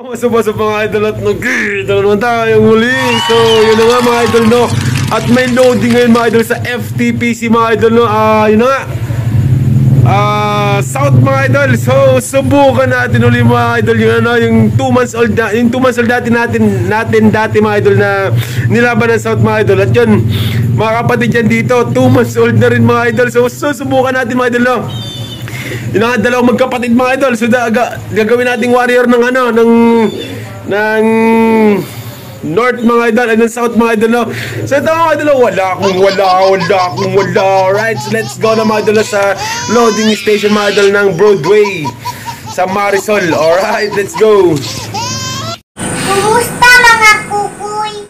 Masabasa mga idol at nag-ito naman tayong muli. So yun na nga mga idol no. At may loading ngayon mga idol sa FTPC mga idol no. Yun na nga South mga idol. So subukan natin ulit mga idol yung ano, yung 2 months old na, yung 2 months old natin dati mga idol na nilaban ng South mga idol. At yun mga kapatid yan dito 2 months old na rin mga idol. So subukan natin mga idol no. Yung nga dalawang magkapatid mga idol. So gagawin nating warrior ng ano, ng North mga idol and ng South mga idol no. So ito mga idol, wala akong Alright, so let's go na mga idol sa loading station mga idol ng Broadway sa Marisol. Alright, let's go. Kumusta mga kukoy?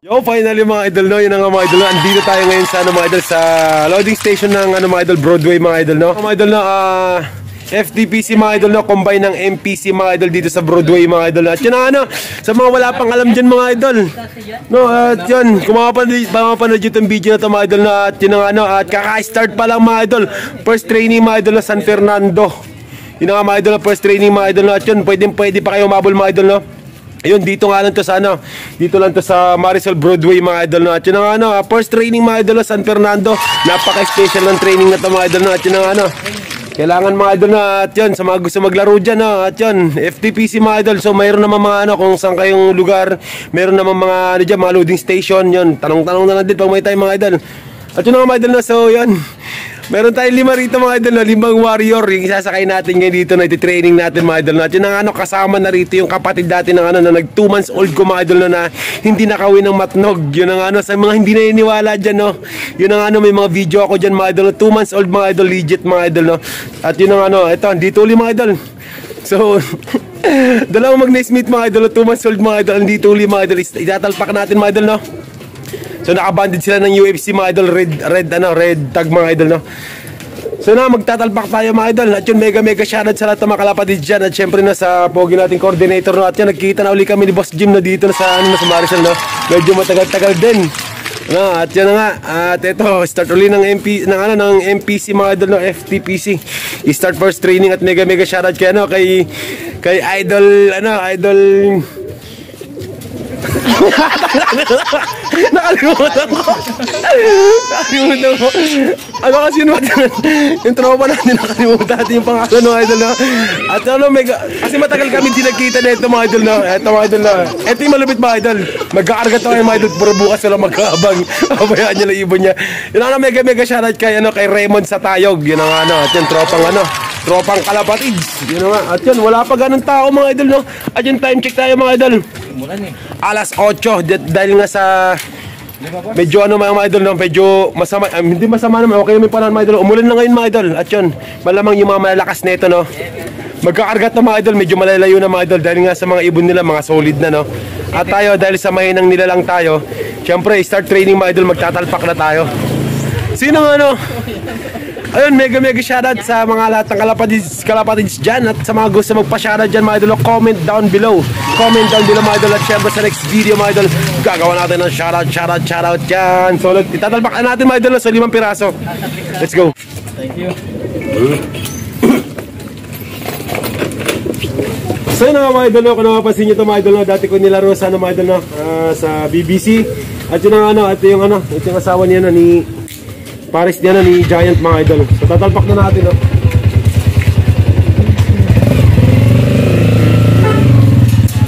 Yo, finally mga idol no, yun nga mga idol no. Andito tayo ngayon sa ano mga idol, sa loading station ng ano mga idol, Broadway mga idol no. Mga idol no, FTPC mga idol no, combine ng MPC mga idol dito sa Broadway mga idol. At yun na ano, sa mga wala pang alam dyan mga idol no, at yun, kung makapanood yung video na to mga idol no, at yun na ano, at kaka-start pa lang mga idol, first training mga idol no, San Fernando. Yun na nga mga idol no, first training mga idol no, at yun, pwede pa kayo umabol mga idol no. Ayun, dito nga lang to sa ano, dito lang to sa Marisol Broadway mga idol no. At yun ang ano, first training mga idol no, San Fernando. Napaka-special ng training na to mga idol no. At yun ang ano, kailangan mga idol no, at yun, sa mga gusto maglaro dyan no. At yun, FTPC mga idol. So mayroon naman mga ano, kung saan kayong lugar, mayroon naman mga ano dyan, mga loading station. Yun, tanong-tanong na lang din pag may time mga idol. At yun nga mga idol no, so yun, meron tayong 5 rito mga idol, 5 warrior yung isasakay natin ngayon dito na iti-training natin mga idol. At yun ang ano, kasama na rito yung kapatid natin ng ano, na nag 2 months old ko mga idol na hindi nakawin ng matnog. Yun ang ano, sa mga hindi naniniwala dyan no, yun ang ano, may mga video ako dyan mga idol, 2 months old mga idol, legit mga idol no. At yun ang ano, ito, dito ulit mga idol. So dalawang mag-naismate mga idol, 2 months old mga idol, dito ulit mga idol, itatalpak natin mga idol no. So nakabanded sila ng UFC mga idol, red tag mga idol no. So na magtatalpak tayo mga idol. At yun, mega shoutout sa lahat ng mga kalapatid dyan. At syempre na sa pogi nating coordinator no. At yun, nagkita na uli kami ni Boss Jim na dito na sa ano, sa Marisol no. Medyo matagal-tagal din no. At yun na nga, at ito, start uli ng MPC mga idol no, FTPC. I-start first training at mega shoutout kay ano, kay idol nakalimutan ko. Ano kasi yung tropa natin, nakalimutan natin yung pangalan ng idol no. At ano, kasi matagal kami hindi nagkita na ito mga idol no. Ito mga idol no, ito yung malupit mga idol. Magkakargat ako yung mga idol, puro bukas wala magkaabang. Abayaan niya lang ibon niya. Yun ang mega shoutout kay Raymond sa Tayog. Yun ang ano, at yung tropang kalapatids. Yun nga. At yun, wala pa ganun tao mga idol no. At yung time check tayo mga idol, alas 8 dahil nga sa medyo ano mga idol no, medyo masama, hindi masama naman, okay naman panahon mga idol. Umulan na ngayon mga idol. At yun, malamang yung mga malalakas nito no, magkakargat na mga idol, medyo malalayo na mga idol dahil nga sa mga ibon nila, mga solid na no. At tayo, dahil sa mahinang nila lang tayo, syempre start training mga idol, magtatalpak na tayo. Sino nga ano, ayun, mega shoutout sa mga lahat ng kalapatids dyan. At sa mga gusto magpa-shoutout dyan mga idol, comment down below mga idol. At syempre sa next video mga idol, gagawa natin ng shoutout dyan. So itatalpak na natin mga idol sa 5 piraso. Let's go. Thank you. So yun mga idol no, kung nakapansin nyo ito mga idol no, dati ko nilaro sa mga idol no, sa BBC. At yun ang ano, ito yung asawa niya no, ni Paris niya na ni Giant mga idol. So tatalpak na natin no.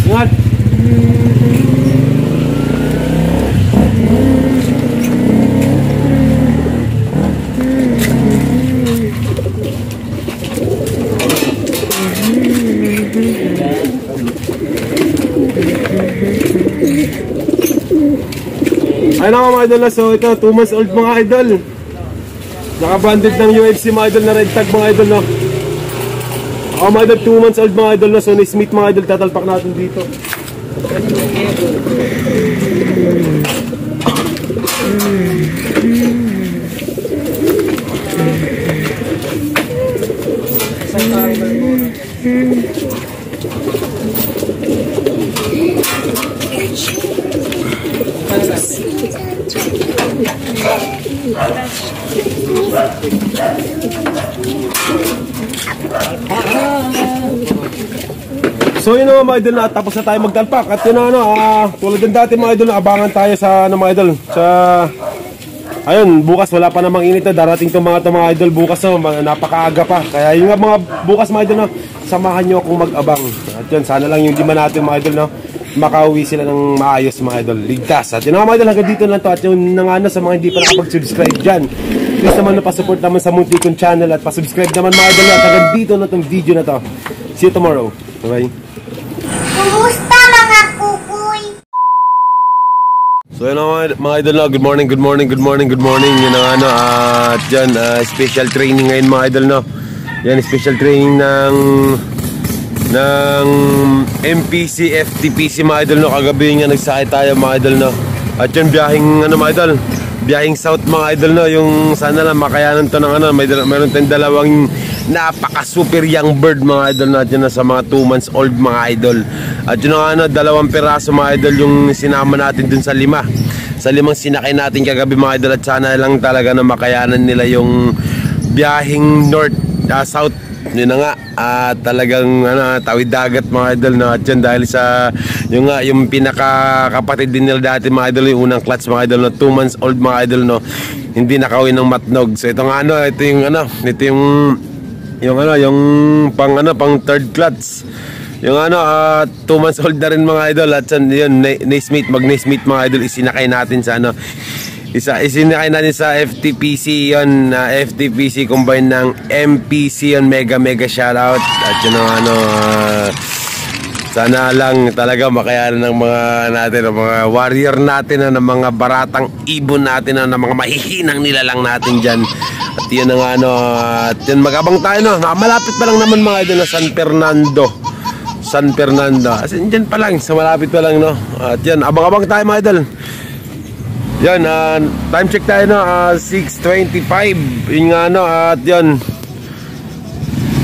Ingat. Ayun na mga idol na, so ito 2 months old mga idol. Nakabanded ng UFC mga idol na red tag mga idol no. Ako mga idol 2 months old mga idol na, so ni-smith mga idol, tatalpak natin dito. So yun naman mga idol na, tapos na tayo magtalpak. At yun na tulad din dati mga idol na, abangan tayo sa mga idol sa, ayun, bukas wala pa namang init na, darating itong mga idol bukas napakaaga pa. Kaya yung mga bukas mga idol na, samahan nyo akong mag-abang. At yun, sana lang yung lima natin mga idol na, makauwi sila ng maayos mga idol, ligtas. At yun mga idol, hanggang dito lang to. At yun na nga sa mga hindi pa nakapag-subscribe dyan, please naman na pasupport naman sa Munti Kong channel at pasubscribe naman mga idol. At hanggang dito na tong video na to. See you tomorrow. Bye. Kumusta mga kukoy? So yun mga idol na, good morning. Yun ang at dyan, special training ngayon mga idol no. Yan, special training ng MPC, FTPC mga idol no. Kagabi nga nagsakay tayo mga idol no. At yun, biyahing mga idol, biyahing south mga idol no. Yung sana lang makayanan to ng mayroon tayong dalawang napaka super young bird mga idol natin na sa mga 2 months old mga idol. At yun ang 2 piraso mga idol yung sinama natin dun sa 5 sinakay natin kagabi mga idol. At sana lang talaga na makayanan nila yung biyahing south. Yun na nga, talagang tawid dagat mga idol na. At yun dahil sa yung pinakakapatid din nila dati mga idol, yung unang clutch mga idol no, 2 months old mga idol no, hindi nakawin ng matnog. So ito nga ito yung pang third clutch. Yung 2 months old na rin mga idol. At yun, mag-Naismith mga idol, isinakay natin sa isinakay natin sa FTPC yun, FTPC combine ng MPC yun, mega shoutout. At yun sana lang talaga makayanan ng mga natin, ng mga warrior natin ng mga baratang ibon natin ng mga mahihinang nilalang natin dyan. At yun at yun, magabang tayo no. Malapit pa lang naman mga idol na San Fernando. As in dyan pa lang, sa malapit pa lang no. At yan, abang-abang tayo mga idol. Yan, time check tayo no, 6:25. Yun nga at yun,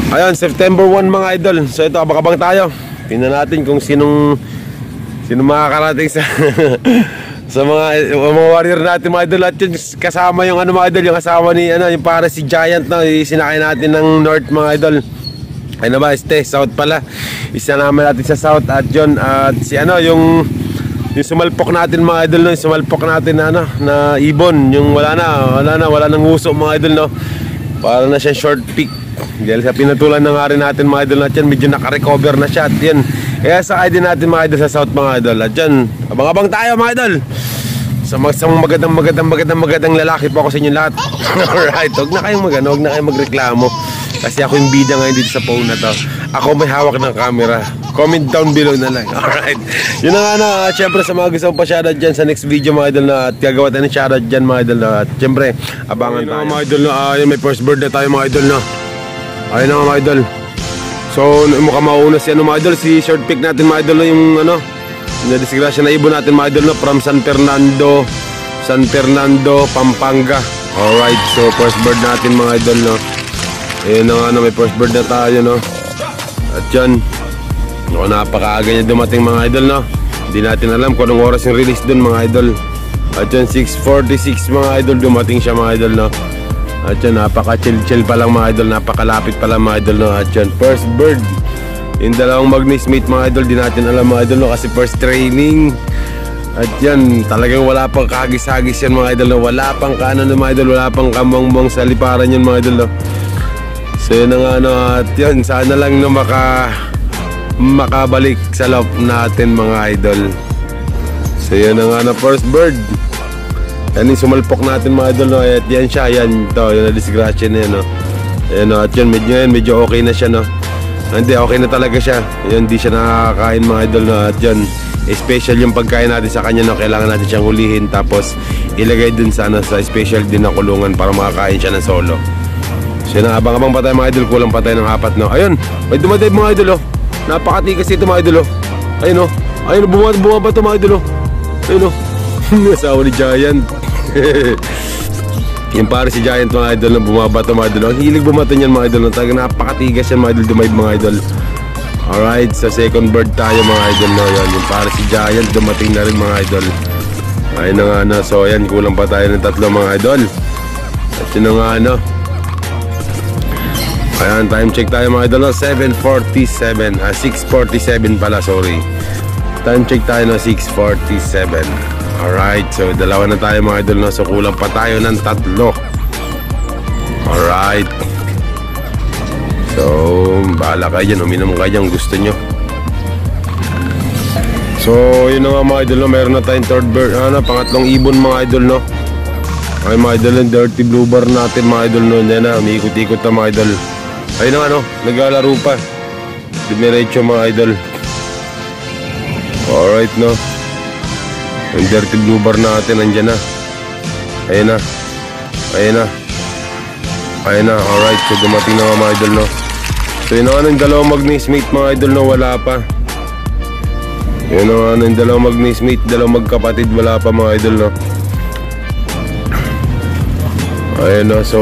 ayun, September 1 mga idol. So ito, abang-abang tayo. Tingnan natin kung sino makakarating sa sa mga warrior natin mga idol. At yun, kasama yung mga idol, yung kasama ni yung para si Giant no, sinakay natin ng north mga idol. Ay na ba, south pala. Isa naman natin sa south. At yun, at si yung sumalpok natin mga idol no, yung sumalpok natin na ibon, yung wala nang uso mga idol no. Para na siya short pick. Dahil sa pinatulan ng hari natin mga idol at yan, medyo naka-recover na siya. At yan, kaya sakay din natin mga idol sa south mga idol. At yan, abang-abang tayo mga idol. Sa magandang lalaki po ako sa inyo lahat. Alright, huwag na kayong magreklamo. Kasi ako yung bida ngayon dito sa phone na to. Ako may hawak ng camera. Comment down below na lang. Alright. Yun na syempre sa mga gusto pa shoutout dyan sa next video mga idol na. At gagawa tayo ng shoutout dyan mga idol na. At syempre, abangan tayo mga idol na. May first bird na tayo mga idol na. Ayun na mga idol. So mukhang mauna si mga idol, si short pick natin mga idol na yung na-disgrasya na ibon natin mga idol na from San Fernando, Pampanga. Alright, so first bird natin mga idol no. Ayun na may first bird na tayo no. At yan, napakaaga niya dumating mga idol no. Hindi natin alam kung anong oras yung release dun mga idol. At yan, 6:46 mga idol dumating siya mga idol no. At yan, napaka-chill pa lang mga idol, napakalapit pa lang mga idol no. At yan, first bird. Yung dalawang mag-Naismith mga idol, di natin alam mga idol no, kasi first training. At yan, talagang wala pang kahagis-hagis yan mga idol no. Wala pang kanan mga idol, wala pang kamong-mong sa liparan yan mga idol no. So yun na nga at yan, sana lang no makabalik sa loob natin mga idol. So yun na first bird. Yan yung sumalpok natin mga idol no. At yan siya, yan to, yung na-disgrasya na yan no. Ayan no, at yan medyo okay na siya no. Hindi, okay na talaga siya. Yun, hindi siya nakakain mga idol, no? At yun, special yung pagkain natin sa kanya, no? Kailangan natin siyang hulihin, tapos ilagay dun sa, sa special din na kulungan para makakain siya ng solo. So yun, abang-abang pa tayo mga idol, kulang pa tayo ng 4, no? Ayun, may dumadive mga idol, oh. Napakatikas ito mga idol, oh. Ayun, oh. Ayun, bumaba ito mga idol, oh. Ayun, oh. Asawa ni Giant. Yung para si Giant mga idol na bumabato mga idol. Ang hilig bumato niyan mga idol. Talagang napakatigas yan mga idol, dumayb mga idol. Alright, sa second bird tayo mga idol, no? Yan, yung para si Giant dumating na rin mga idol. Ayun na nga, no? So yan, kulang pa tayo ng 3 mga idol. At yun na nga, no? Ayan, time check tayo mga idol, no? 7:47, 6:47 pala, sorry. Time check tayo na 6:47. Alright, so dalawa na tayo mga idol, no? So kulang pa tayo ng 3. Alright. So bahala kayo dyan, uminom kayo dyan, gusto nyo. So yun na nga mga idol, no? Meron na tayong third bird, pangatlong ibon mga idol, no? Okay mga idol, yung dirty blue bar natin mga idol, no? Yan na, umiikot-ikot na mga idol. Ayun na nga, no? Naglalaro pa. Dumiretso mga idol. Alright, no? Yung dirty blue bar natin, nandyan na. Ayun na. Ayun na. Ayun na, alright. So dumating na mga idol, no? So yun na nga, yung dalawang mag-mate mga idol, no? Wala pa. Yun na nga, yung dalawang mag-mate, dalawang magkapatid, wala pa mga idol, no? Ayun na, so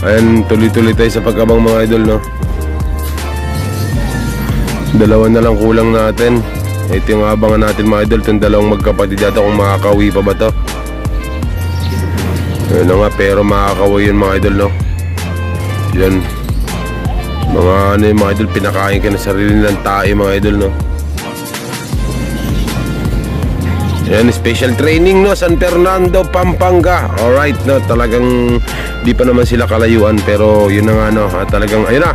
ayun, tuloy-tuloy tayo sa pag-abang mga idol, no? Dalawa na lang kulang natin. Ito yung abangan natin mga idol, itong dalawang magkapatid yata, kung makakauwi pa ba to. Ayun na nga, pero makakauwi yun mga idol, no? Yan. Mga ano yung mga idol, pinakain ka na sarili ng tae mga idol, no? Yan, special training, no? San Fernando, Pampanga. Alright, no? Talagang di pa naman sila kalayuan, pero yun na nga, no? Talagang, ayun na.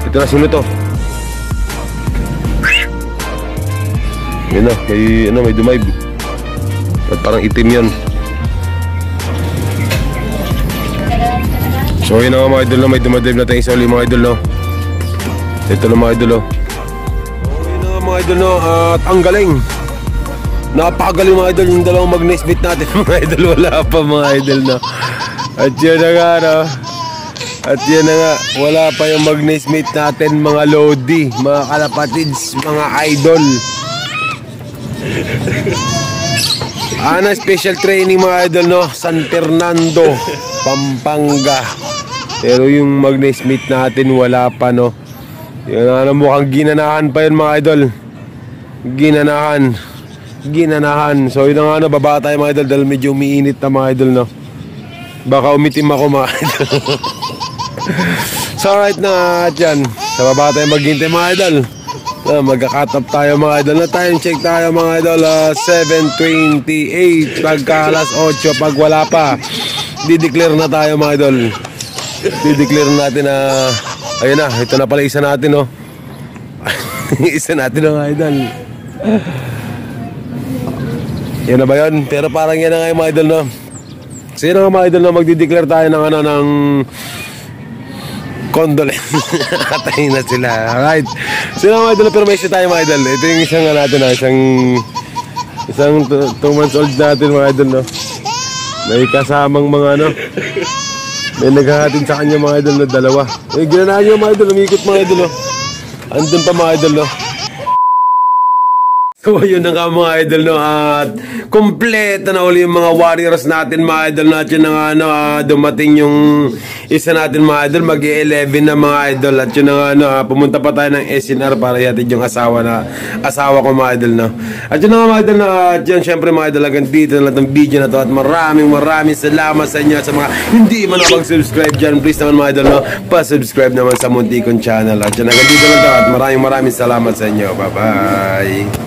Ito na, sino to? Yun na, may dumayb. At parang itim yun. So yun na nga mga idol, no? May dumadive na tayong isa ulit mga idol, no? Ito na mga idol, no? So yun na nga mga idol, no? At ang galing. Napakagaling mga idol, yung dalawang mag-nest bait natin mga idol. Wala pa mga idol, no? At yun na nga, no? At yun na nga, wala pa yung mag-nest bait natin mga lodi, mga kalapatids, mga idol. Special training mga idol, no? San Fernando, Pampanga. Pero yung mag-nest mate natin wala pa, no? Yun na, mukhang ginanahan pa yun mga idol. Ginanahan. So yun na nga, no? Baba tayo mga idol dahil medyo umiinit na mga idol, no? Baka umitim ako mga idol. So alright na dyan, sa baba tayo maghintay mga idol. Magka-cut up tayo mga idol. Na time check tayo mga idol, 7:28. Pagka alas 8, pag wala pa, dideclare na tayo mga idol. Dideclare natin na ayun na, ito na pala isa natin, no? Isa natin mga idol. Yan na ba yun? Pero parang yan na nga yung mga idol, no? So yun na nga mga idol, no? Magdideclare tayo ng ano, ng condolence. Katayin na sila. Alright. So yun mga idol, pero may isa tayo mga idol. Ito yung isang natin, isang 2 months old natin mga idol, no? May kasamang mga ano, may naghahatid sa kanya mga idol na 2. Eh, ginanahan nyo mga idol, umikot mga idol, no? Andun pa mga idol, no? So yun na nga mga idol, no? At kompleto na uli yung mga warriors natin mga idol natin na nga, no? Dumating yung isa natin mga idol, mag-11 na mga idol. At yun na nga, no? Pumunta pa tayo ng SNR para yatid yung asawa ko mga idol, no? At yun na nga mga idol, no? At yun syempre mga idol, hanggang dito na lang itong video na to. At maraming salamat sa inyo. Sa mga hindi man ako mag-subscribe dyan, please naman mga idol, no? Pa-subscribe naman sa Muntikon channel. At yun, hanggang dito lang to. At maraming salamat sa inyo. Bye bye.